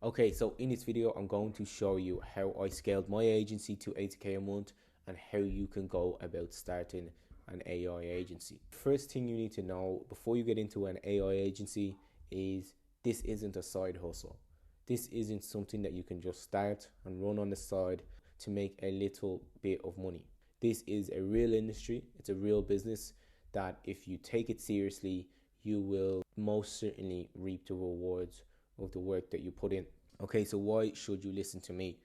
Okay, so in this video, I'm going to show you how I scaled my agency to 80k a month and how you can go about starting an AI agency. First thing you need to know before you get into an AI agency is this isn't a side hustle. This isn't something that you can just start and run on the side to make a little bit of money. This is a real industry. It's a real business that if you take it seriously, you will most certainly reap the rewards of the work that you put in. Okay, so why should you listen to me?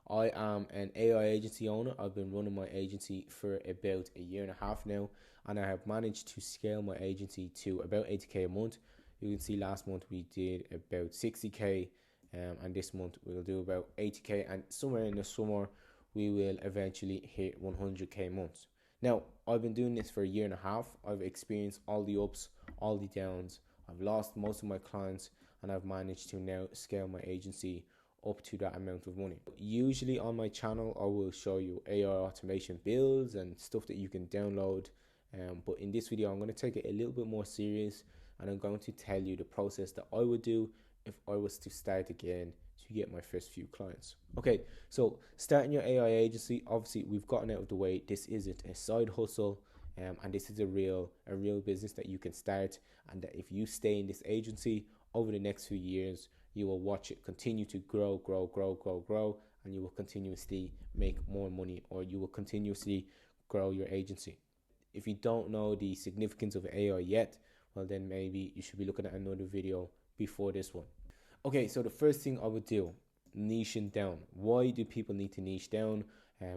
I am an AI agency owner. I've been running my agency for about a year and a half now, and I have managed to scale my agency to about 80k a month. You can see last month we did about 60k, and this month we'll do about 80k, and somewhere in the summer we will eventually hit 100k months. Now, I've been doing this for a year and a half. I've experienced all the ups, all the downs. I've lost most of my clients, and I've managed to now scale my agency up to that amount of money. Usually on my channel, I will show you AI automation builds and stuff that you can download. But in this video, I'm going to take it a little bit more serious, and I'm going to tell you the process that I would do if I was to start again to get my first few clients. Okay, so starting your AI agency, obviously we've gotten out of the way. This isn't a side hustle, and this is a real business that you can start, and that if you stay in this agency over the next few years, you will watch it continue to grow, and you will continuously make more money, or you will continuously grow your agency. If you don't know the significance of AI yet, well then maybe you should be looking at another video before this one. Okay, so the first thing I would do, niching down. Why do people need to niche down?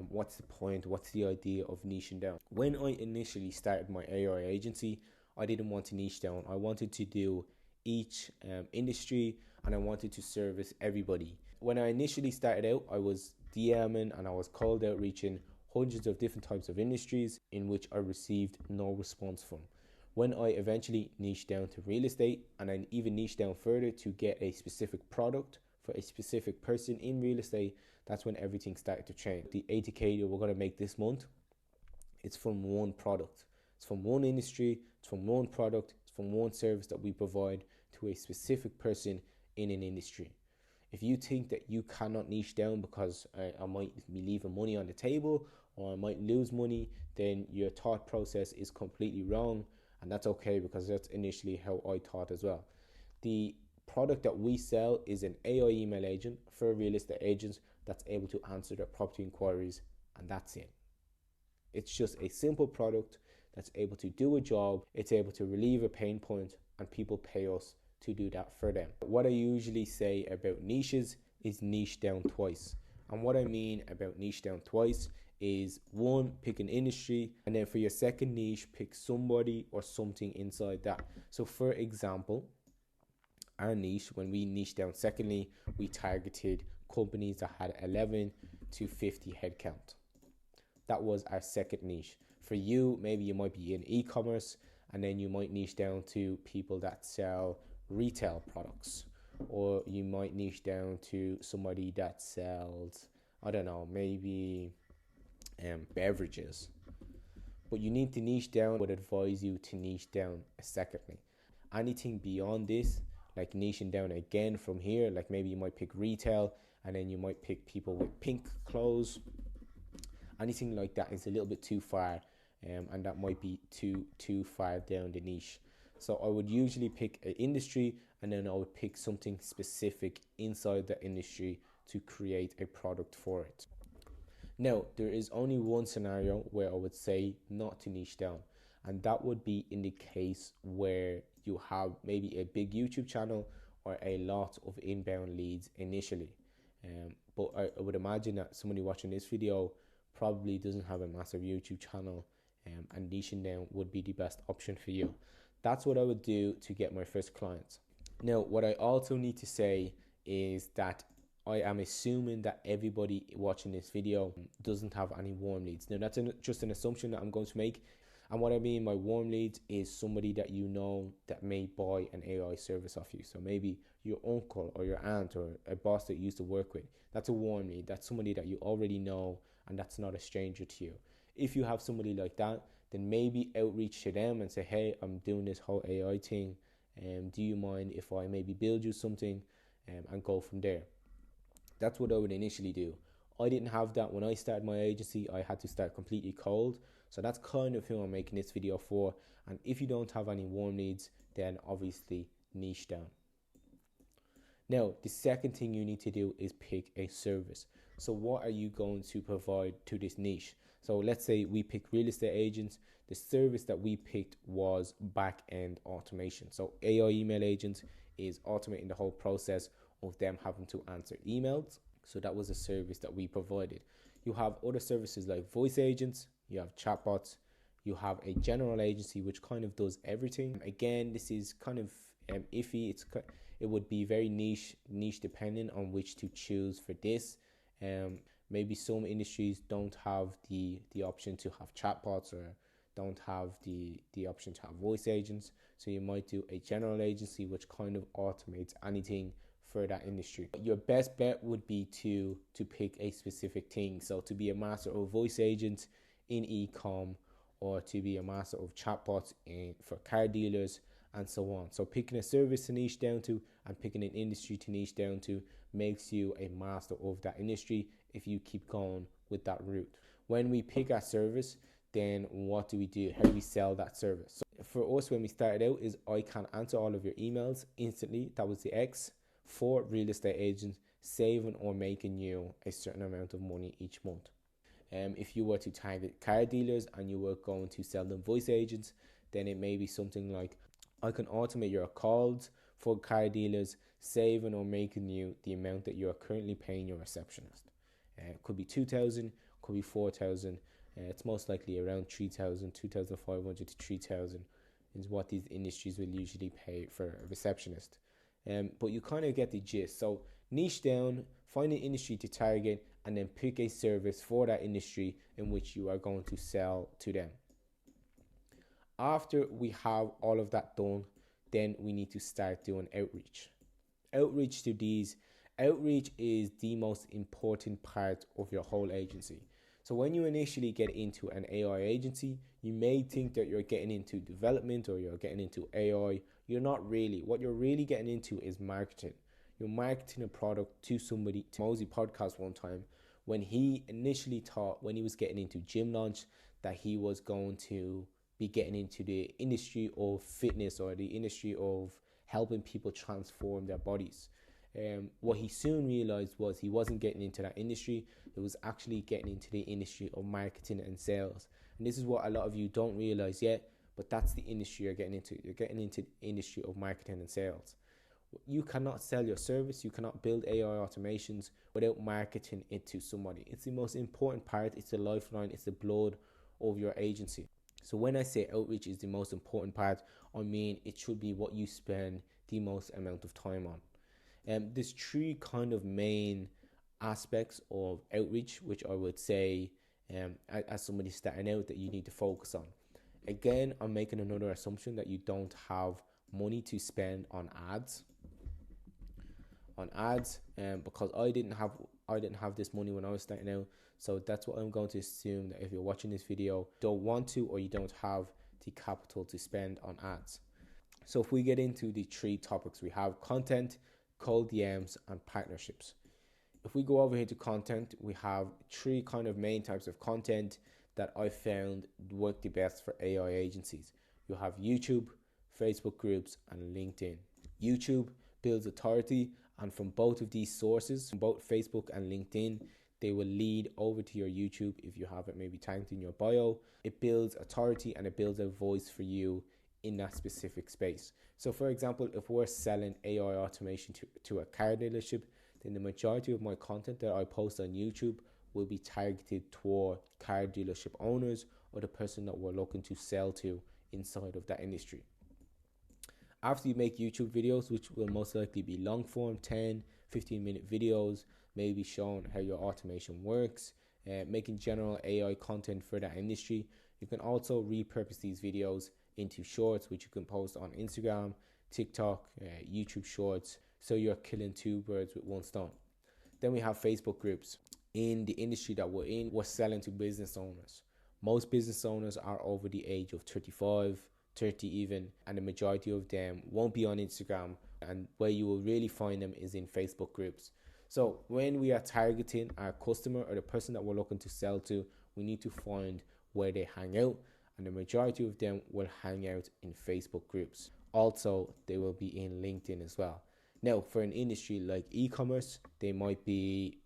What's the point? What's the idea of niching down? When I initially started my AI agency, I didn't want to niche down. I wanted to do each industry, and I wanted to service everybody. When I initially started out, I was DMing and I was cold outreaching hundreds of different types of industries in which I received no response from. When I eventually niched down to real estate, and I even niched down further to get a specific product for a specific person in real estate, that's when everything started to change. The 80k that we're going to make this month, it's from one product. It's from one industry, it's from one product, it's from one service that we provide to a specific person in an industry. If you think that you cannot niche down because I might be leaving money on the table or I might lose money, then your thought process is completely wrong. And that's okay, because that's initially how I thought as well. The product that we sell is an AI email agent for real estate agents that's able to answer their property inquiries, and that's it. It's just a simple product that's able to do a job, it's able to relieve a pain point, and people pay us to do that for them. What I usually say about niches is niche down twice. And what I mean about niche down twice is, one, pick an industry, and then for your second niche, pick somebody or something inside that. So for example, our niche, when we niche down secondly, we targeted companies that had 11 to 50 headcount. That was our second niche. For you, maybe you might be in e-commerce, and then you might niche down to people that sell retail products, or you might niche down to somebody that sells, I don't know, maybe beverages. But you need to niche down. I would advise you to niche down secondly. Anything beyond this, like niching down again from here, like maybe you might pick retail, and then you might pick people with pink clothes. Anything like that is a little bit too far, and that might be too far down the niche. So I would usually pick an industry, and then I would pick something specific inside the industry to create a product for it. Now, there is only one scenario where I would say not to niche down, and that would be in the case where you have maybe a big YouTube channel or a lot of inbound leads initially. But I would imagine that somebody watching this video probably doesn't have a massive YouTube channel, and niching down would be the best option for you. That's what I would do to get my first clients. Now, what I also need to say is that I am assuming that everybody watching this video doesn't have any warm leads. Now, that's just an assumption that I'm going to make. And what I mean by warm leads is somebody that you know that may buy an AI service off you. So maybe your uncle or your aunt or a boss that you used to work with. That's a warm lead. That's somebody that you already know, and that's not a stranger to you. If you have somebody like that, then maybe outreach to them and say, hey, I'm doing this whole AI thing. Do you mind if I maybe build you something? and go from there. That's what I would initially do. I didn't have that when I started my agency. I had to start completely cold. So that's kind of who I'm making this video for. And if you don't have any warm leads, then obviously niche down. Now, the second thing you need to do is pick a service. So what are you going to provide to this niche? So let's say we pick real estate agents. The service that we picked was back-end automation. So AI email agents is automating the whole process of them having to answer emails. So that was a service that we provided. You have other services like voice agents, you have chatbots, you have a general agency which kind of does everything. Again, this is kind of iffy. It would be very niche depending on which to choose for this. Maybe some industries don't have the option to have chatbots or don't have the option to have voice agents. So you might do a general agency which kind of automates anything for that industry. Your best bet would be to pick a specific thing. So to be a master of voice agents in e-com, or to be a master of chatbots for car dealers, and so on. So picking a service to niche down to and picking an industry to niche down to makes you a master of that industry if you keep going with that route. When we pick our service, then what do we do? How do we sell that service? So for us, when we started out, is I can answer all of your emails instantly. That was the X for real estate agents, saving or making you a certain amount of money each month. If you were to target car dealers and you were going to sell them voice agents, then it may be something like, I can automate your calls for car dealers, saving or making you the amount that you are currently paying your receptionist. It could be 2,000, could be 4,000. It's most likely around 3,000, 2,500 to 3,000 is what these industries will usually pay for a receptionist. But you kind of get the gist. So niche down, find an industry to target, and then pick a service for that industry in which you are going to sell to them. After we have all of that done, then we need to start doing outreach. Outreach is the most important part of your whole agency. So when you initially get into an AI agency, you may think that you're getting into development or you're getting into AI. You're not really. What you're really getting into is marketing. You're marketing a product to somebody. Mosey podcast one time, when he initially thought, when he was getting into Gym Launch, that he was going to be getting into the industry of fitness or the industry of helping people transform their bodies. What he soon realized was he wasn't getting into that industry. It was actually getting into the industry of marketing and sales. And this is what a lot of you don't realize yet, but that's the industry you're getting into. You're getting into the industry of marketing and sales. You cannot sell your service. You cannot build AI automations without marketing it to somebody. It's the most important part. It's the lifeline. It's the blood of your agency. So when I say outreach is the most important part, I mean it should be what you spend the most amount of time on. There's three kind of main aspects of outreach, which I would say as somebody starting out that you need to focus on. Again, I'm making another assumption that you don't have money to spend on ads. Because I didn't have this money when I was starting out. So that's what I'm going to assume, that if you're watching this video, don't want to, or you don't have the capital to spend on ads. So if we get into the three topics, we have content, cold DMs, and partnerships. If we go over here to content, we have three kind of main types of content that I found work the best for AI agencies. You have YouTube, Facebook groups, and LinkedIn. YouTube builds authority, and from both of these sources, from both Facebook and LinkedIn, they will lead over to your YouTube if you have it maybe tagged in your bio. It builds authority and it builds a voice for you in that specific space. So for example, if we're selling AI automation to a car dealership, then the majority of my content that I post on YouTube will be targeted toward car dealership owners or the person that we're looking to sell to inside of that industry. After you make YouTube videos, which will most likely be long form, 10, 15-minute videos, maybe showing how your automation works, making general AI content for that industry, you can also repurpose these videos into shorts, which you can post on Instagram, TikTok, YouTube shorts. So you're killing two birds with one stone. Then we have Facebook groups. In the industry that we're in, we're selling to business owners. Most business owners are over the age of 35, 30 even, and the majority of them won't be on Instagram And where you will really find them is in Facebook groups. So when we are targeting our customer or the person that we're looking to sell to, we need to find where they hang out, and the majority of them will hang out in Facebook groups. Also, they will be in LinkedIn as well. Now, for an industry like e-commerce, they might be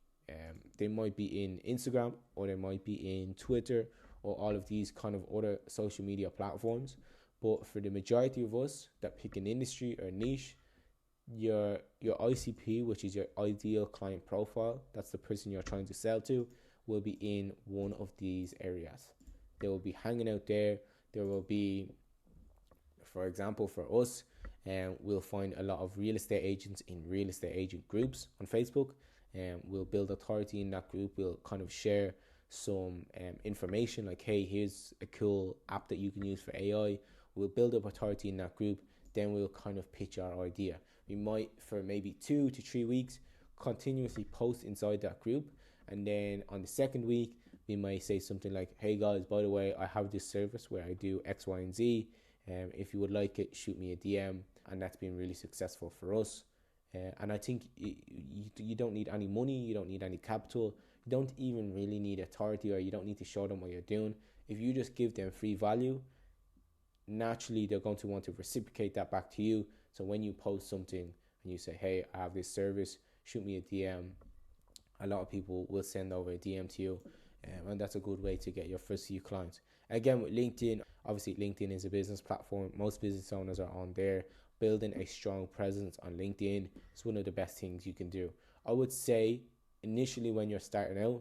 in Instagram, or they might be in Twitter, or all of these kind of other social media platforms. But for the majority of us that pick an industry or niche, your ICP, which is your ideal client profile, that's the person you're trying to sell to, will be in one of these areas. They will be hanging out there. There will be, for example, for us, we'll find a lot of real estate agents in real estate agent groups on Facebook, and we'll build authority in that group. We'll kind of share some information like, hey, here's a cool app that you can use for AI. We'll build up authority in that group. Then we'll kind of pitch our idea. We might, for maybe 2 to 3 weeks, continuously post inside that group. And then on the second week, we might say something like, hey guys, by the way, I have this service where I do X, Y, and Z. If you would like it, shoot me a DM. And that's been really successful for us. And I think you don't need any money, you don't need any capital, you don't even really need authority, or you don't need to show them what you're doing. If you just give them free value, naturally they're going to want to reciprocate that back to you. So when you post something and you say, hey, I have this service, shoot me a DM, a lot of people will send over a DM to you, and that's a good way to get your first few clients. Again, with LinkedIn, obviously LinkedIn is a business platform. Most business owners are on there. Building a strong presence on LinkedIn is one of the best things you can do. I would say initially when you're starting out,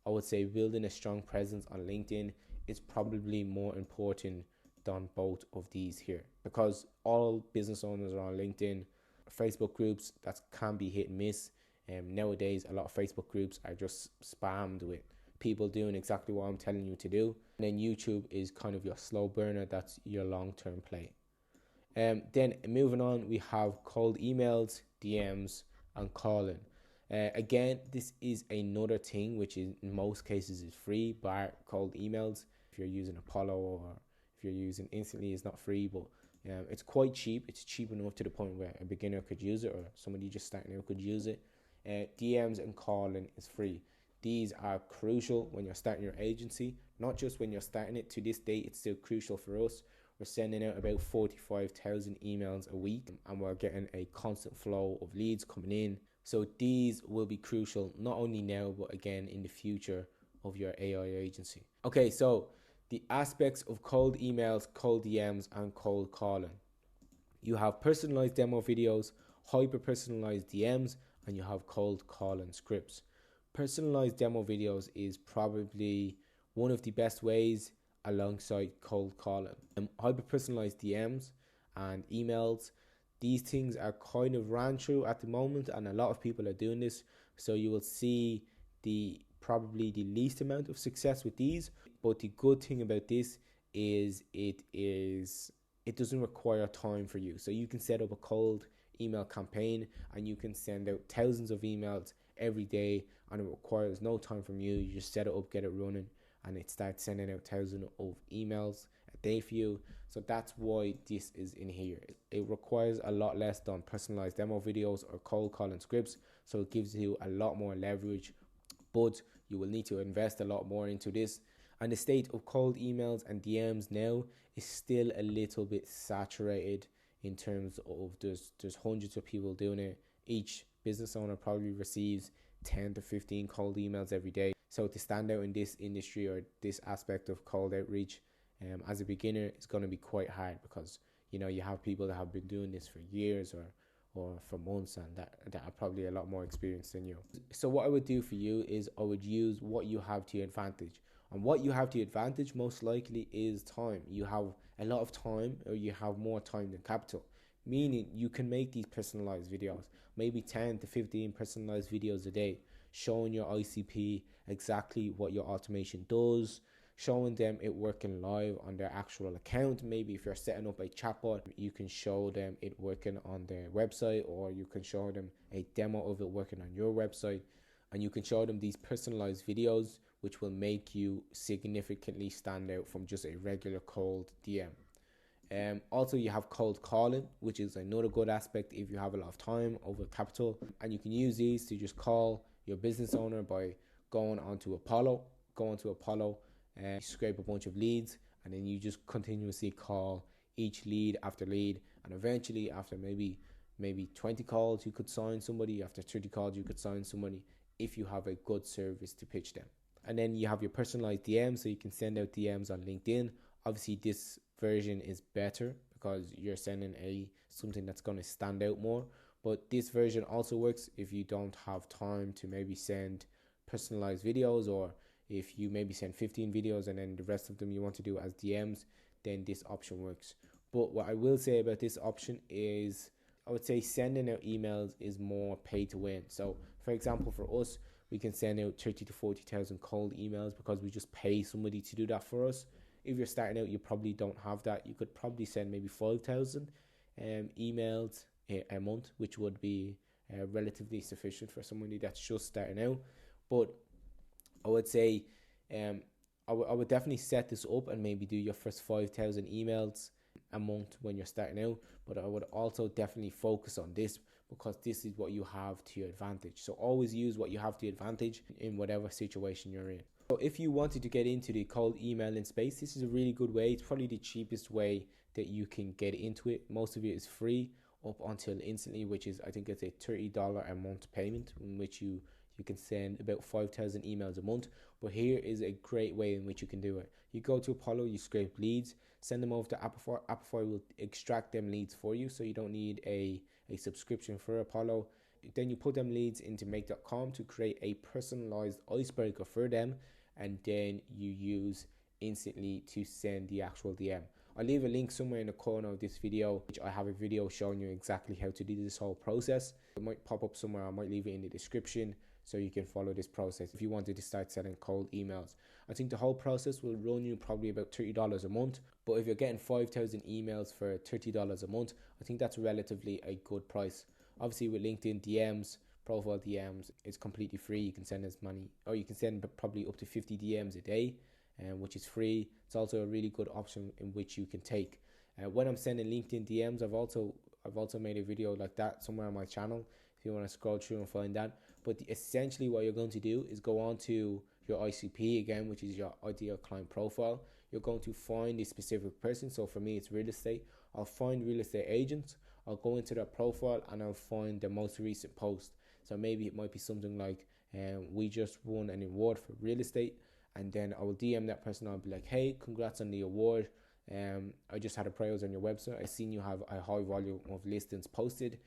I would say building a strong presence on LinkedIn is probably more important than both of these here, because all business owners are on LinkedIn. Facebook groups, that can be hit and miss. Nowadays, a lot of Facebook groups are just spammed with people doing exactly what I'm telling you to do. And then YouTube is kind of your slow burner. That's your long-term play. Then moving on, we have cold emails, DMs, and calling. Again, this is another thing which is in most cases is free, bar cold emails. If you're using Apollo or if you're using Instantly, it's not free, but it's quite cheap. It's cheap enough to the point where a beginner could use it, or somebody just starting out could use it. DMs and calling is free. These are crucial when you're starting your agency, not just when you're starting it. To this day, it's still crucial for us. We're sending out about 45,000 emails a week, and we're getting a constant flow of leads coming in. So these will be crucial, not only now, but again in the future of your AI agency. Okay, so the aspects of cold emails, cold DMs, and cold calling. You have personalized demo videos, hyper-personalized DMs, and you have cold calling scripts. Personalized demo videos is probably one of the best ways alongside cold calling. Hyper-personalized DMs and emails, these things are kind of ran through at the moment, and a lot of people are doing this. So you will see probably the least amount of success with these. But the good thing about this is it doesn't require time for you. So you can set up a cold email campaign and you can send out thousands of emails every day, and it requires no time from you. You just set it up, get it running, and it starts sending out thousands of emails a day for you. So that's why this is in here. It requires a lot less than personalized demo videos or cold calling scripts. So it gives you a lot more leverage, but you will need to invest a lot more into this. And the state of cold emails and DMs now is still a little bit saturated in terms of there's hundreds of people doing it. Each business owner probably receives 10 to 15 cold emails every day. So to stand out in this industry or this aspect of cold outreach as a beginner, it's going to be quite hard, because you have people that have been doing this for years or for months, and that are probably a lot more experienced than you. So what I would do for you is I would use what you have to your advantage. And what you have to your advantage most likely is time. You have a lot of time, or you have more time than capital, meaning you can make these personalized videos, maybe 10 to 15 personalized videos a day, showing your ICP exactly what your automation does, showing them it working live on their actual account. Maybe if you're setting up a chatbot, you can show them it working on their website, or you can show them a demo of it working on your website, and you can show them these personalized videos which will make you significantly stand out from just a regular cold DM. Also, you have cold calling, which is another good aspect if you have a lot of time over capital, and you can use these to just call your business owner by going onto Apollo, and scrape a bunch of leads, and then you just continuously call each lead after lead, and eventually after maybe 20 calls you could sign somebody, after 30 calls you could sign somebody, if you have a good service to pitch them. And then you have your personalized DMs, so you can send out DMs on LinkedIn. Obviously this version is better because you're sending something that's going to stand out more, but this version also works if you don't have time to maybe send personalized videos, or if you maybe send 15 videos and then the rest of them you want to do as DMs, then this option works. But what I will say about this option is, I would say sending out emails is more pay to win. So for example, for us, we can send out 30 to 40,000 cold emails because we just pay somebody to do that for us. If you're starting out, you probably don't have that. You could probably send maybe 5,000 emails a month, which would be relatively sufficient for somebody that's just starting out. But I would say I would definitely set this up and maybe do your first 5,000 emails a month when you're starting out. But I would also definitely focus on this because this is what you have to your advantage. So always use what you have to your advantage in whatever situation you're in. So if you wanted to get into the cold emailing space, this is a really good way. It's probably the cheapest way that you can get into it. Most of it is free up until instantly, which is, I think it's a $30 a month payment in which you can send about 5,000 emails a month. But here is a great way in which you can do it. You go to Apollo, you scrape leads, send them over to Appify. Appify will extract them leads for you, so you don't need a subscription for Apollo. Then you put them leads into make.com to create a personalized icebreaker for them, and then you use instantly to send the actual DM. I'll leave a link somewhere in the corner of this video, which I have a video showing you exactly how to do this whole process. It might pop up somewhere, I might leave it in the description so you can follow this process if you wanted to start selling cold emails. I think the whole process will run you probably about $30 a month, but if you're getting 5,000 emails for $30 a month, I think that's relatively a good price. Obviously with LinkedIn DMs, profile DMs, it's completely free. You can send as many, or you can send probably up to 50 DMs a day, which is free. It's also a really good option in which you can take. When I'm sending LinkedIn DMs, I've also made a video like that somewhere on my channel if you want to scroll through and find that. But essentially what you're going to do is go on to your ICP again, which is your ideal client profile. You're going to find a specific person. So for me, it's real estate. I'll find real estate agents. I'll go into their profile and I'll find the most recent post. So maybe it might be something like, we just won an award for real estate. And then I will DM that person. I'll be like, hey, congrats on the award. I just had a browse on your website. I seen you have a high volume of listings posted.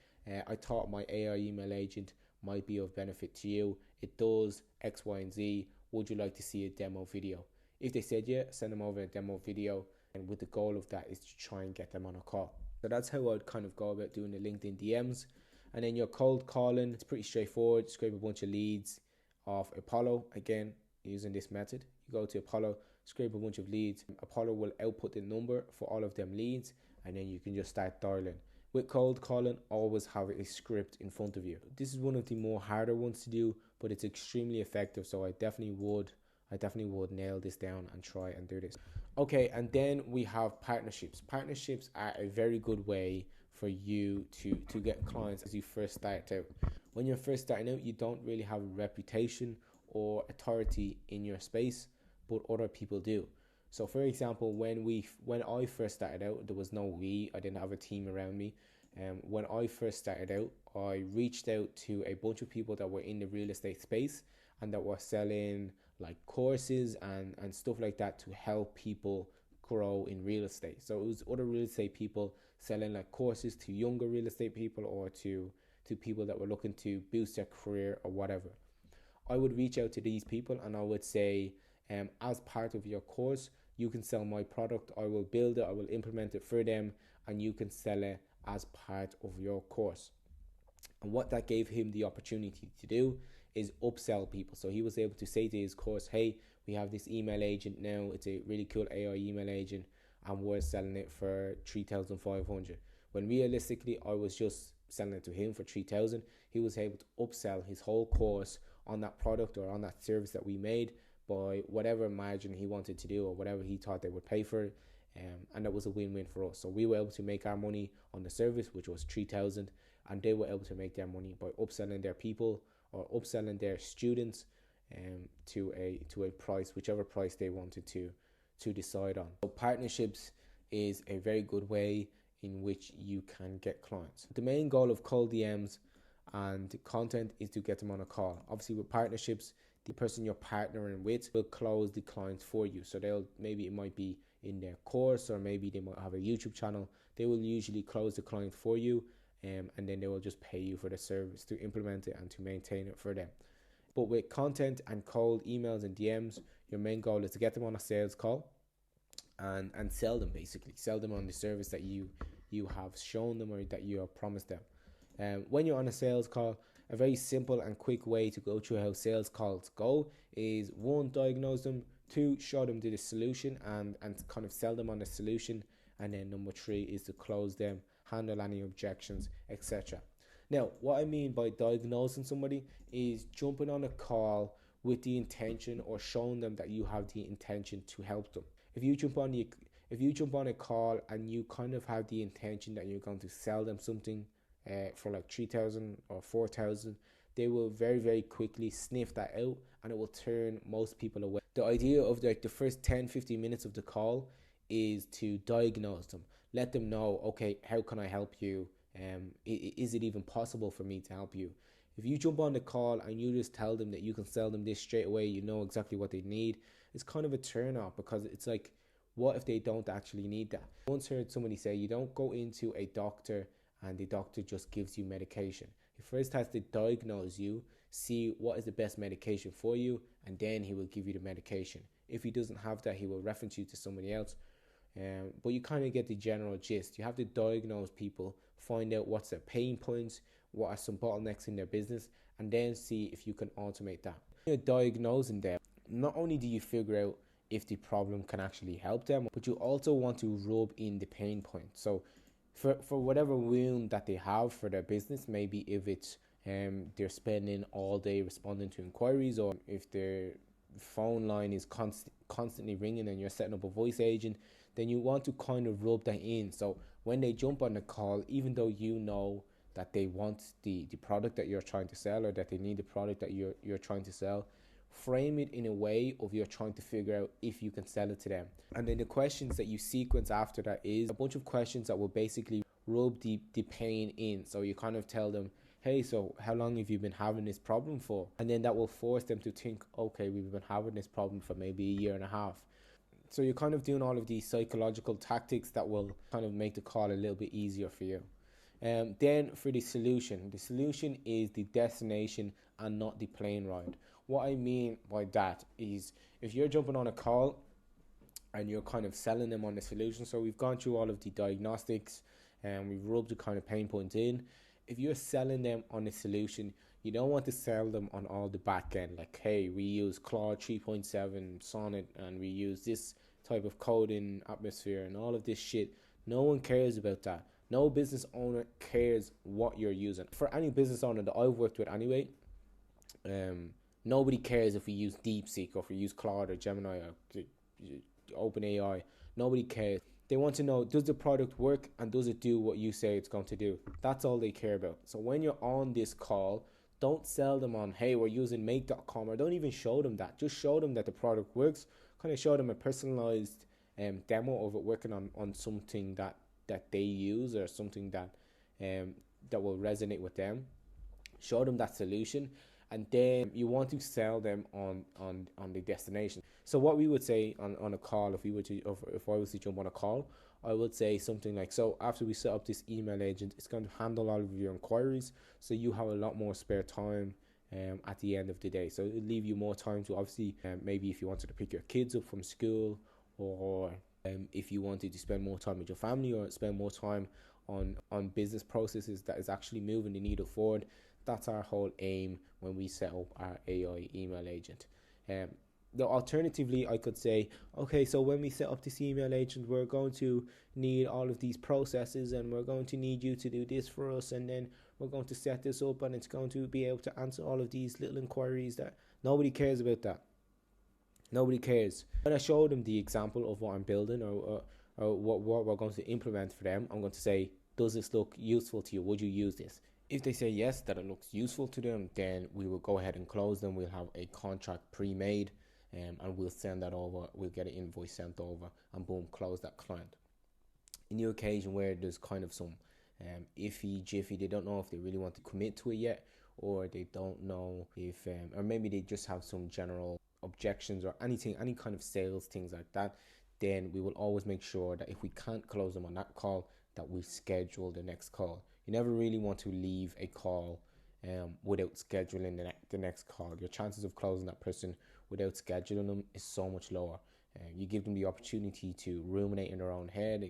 I thought my AI email agent might be of benefit to you. It does X, Y, and Z. Would you like to see a demo video? If they said yeah, send them over a demo video. And with the goal of that is to try and get them on a call. So that's how I'd kind of go about doing the LinkedIn DMs. And then your cold calling, it's pretty straightforward. Scrape a bunch of leads off Apollo. Again, using this method, you go to Apollo, scrape a bunch of leads. Apollo will output the number for all of them leads, and then you can just start dialing. With cold calling, always have a script in front of you. This is one of the more harder ones to do, but it's extremely effective. So I definitely would nail this down and try and do this. Okay, and then we have partnerships. Partnerships are a very good way for you to get clients as you first start out. When you're first starting out, you don't really have a reputation or authority in your space, but other people do. So for example, when I first started out, there was no we. I didn't have a team around me. When I first started out, I reached out to a bunch of people that were in the real estate space and that were selling like courses and stuff like that to help people grow in real estate. So it was other real estate people selling like courses to younger real estate people or to people that were looking to boost their career or whatever. I would reach out to these people and I would say, as part of your course, you can sell my product. I will build it, I will implement it for them, and you can sell it as part of your course. And what that gave him the opportunity to do is upsell people. So he was able to say to his course, hey, we have this email agent now. It's a really cool AI email agent, and we're selling it for 3,500. When realistically, I was just selling it to him for 3,000. He was able to upsell his whole course on that product or on that service that we made by whatever margin he wanted to do or whatever he thought they would pay for it. and that was a win-win for us. So we were able to make our money on the service, which was 3,000, and they were able to make their money by upselling their people or upselling their students to a price, whichever price they wanted to decide on. So partnerships is a very good way in which you can get clients. The main goal of cold DMs and content is to get them on a call. Obviously with partnerships, the person you're partnering with will close the clients for you. So maybe it might be in their course, or maybe they might have a YouTube channel. They will usually close the client for you, and then they will just pay you for the service to implement it and to maintain it for them. But with content and cold emails and DMs, your main goal is to get them on a sales call and sell them, basically. Sell them on the service that you have shown them or that you have promised them. When you're on a sales call, a very simple and quick way to go through how sales calls go is 1, diagnose them, 2, show them the solution and kind of sell them on the solution, and then number 3 is to close them, handle any objections, etc. Now, what I mean by diagnosing somebody is jumping on a call with the intention or showing them that you have the intention to help them. If you jump on a call and you kind of have the intention that you're going to sell them something for like 3,000 or 4,000, they will very, very quickly sniff that out, and it will turn most people away. The idea of like the first 10-15 minutes of the call is to diagnose them. Let them know, okay, how can I help you? Is it even possible for me to help you? If you jump on the call and you just tell them that you can sell them this straight away, you know exactly what they need, it's kind of a turn off, because it's like, what if they don't actually need that? I once heard somebody say, you don't go into a doctor and the doctor just gives you medication. He first has to diagnose you, see what is the best medication for you, and then he will give you the medication. If he doesn't have that, he will reference you to somebody else. But you kind of get the general gist. You have to diagnose people, find out what's their pain points, what are some bottlenecks in their business, and then see if you can automate that. When you're diagnosing them, not only do you figure out if the problem can actually help them, but you also want to rub in the pain point. So for whatever wound that they have for their business, maybe if it's they're spending all day responding to inquiries, or if their phone line is constantly ringing and you're setting up a voice agent, then you want to kind of rub that in. So when they jump on the call, even though you know that they want the product that you're trying to sell, or that they need the product that you're trying to sell, frame it in a way of you're trying to figure out if you can sell it to them. And then the questions that you sequence after that is a bunch of questions that will basically rub the pain in. So you kind of tell them, hey, so how long have you been having this problem for? And then that will force them to think, okay, we've been having this problem for maybe a year and a half. So you're kind of doing all of these psychological tactics that will kind of make the call a little bit easier for you. Then for the solution is the destination and not the plane ride. What I mean by that is, if you're jumping on a call and you're kind of selling them on the solution, so we've gone through all of the diagnostics and we've rubbed the kind of pain points in. If you're selling them on a solution, you don't want to sell them on all the back end, like, hey, we use Claude 3.7 Sonnet and we use this type of coding atmosphere and all of this shit. No one cares about that. No business owner cares what you're using. For any business owner that I've worked with anyway, nobody cares if we use DeepSeek or if we use Claude or Gemini or OpenAI. Nobody cares. They want to know, does the product work and does it do what you say it's going to do? That's all they care about. So when you're on this call, don't sell them on, hey, we're using make.com, or don't even show them that. Just show them that the product works. Kind of show them a personalized demo of it working on something that they use, or something that will resonate with them. Show them that solution, and then you want to sell them on the destination. So what we would say on a call, if I was to jump on a call, I would say something like, so after we set up this email agent, it's going to handle all of your inquiries, so you have a lot more spare time at the end of the day. So it'll leave you more time to, obviously, maybe if you wanted to pick your kids up from school, or if you wanted to spend more time with your family, or spend more time on business processes that is actually moving the needle forward. That's our whole aim when we set up our AI email agent. Alternatively, I could say, okay, so when we set up this email agent, we're going to need all of these processes, and we're going to need you to do this for us, and then we're going to set this up, and it's going to be able to answer all of these little inquiries. That nobody cares about that. Nobody cares. When I show them the example of what I'm building, or or what we're going to implement for them, I'm going to say, does this look useful to you? Would you use this? If they say yes, that it looks useful to them, then we will go ahead and close them. We'll have a contract pre-made, and we'll send that over. We'll get an invoice sent over, and boom, close that client. In the occasion where there's kind of some iffy jiffy, they don't know if they really want to commit to it yet, or they don't know if or maybe they just have some general objections or anything, any kind of sales things like that, then we will always make sure that if we can't close them on that call, that we schedule the next call. You never really want to leave a call without scheduling the next call. Your chances of closing that person without scheduling them is so much lower. You give them the opportunity to ruminate in their own head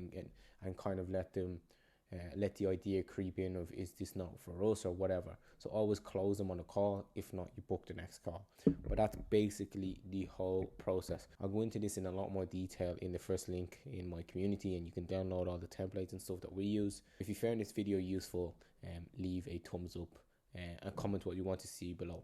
and kind of let the idea creep in of, is this not for us or whatever. So always close them on a call. If not, you book the next call. But that's basically the whole process. I'll go into this in a lot more detail in the first link in my community, and you can download all the templates and stuff that we use. If you found this video useful, leave a thumbs up and comment what you want to see below.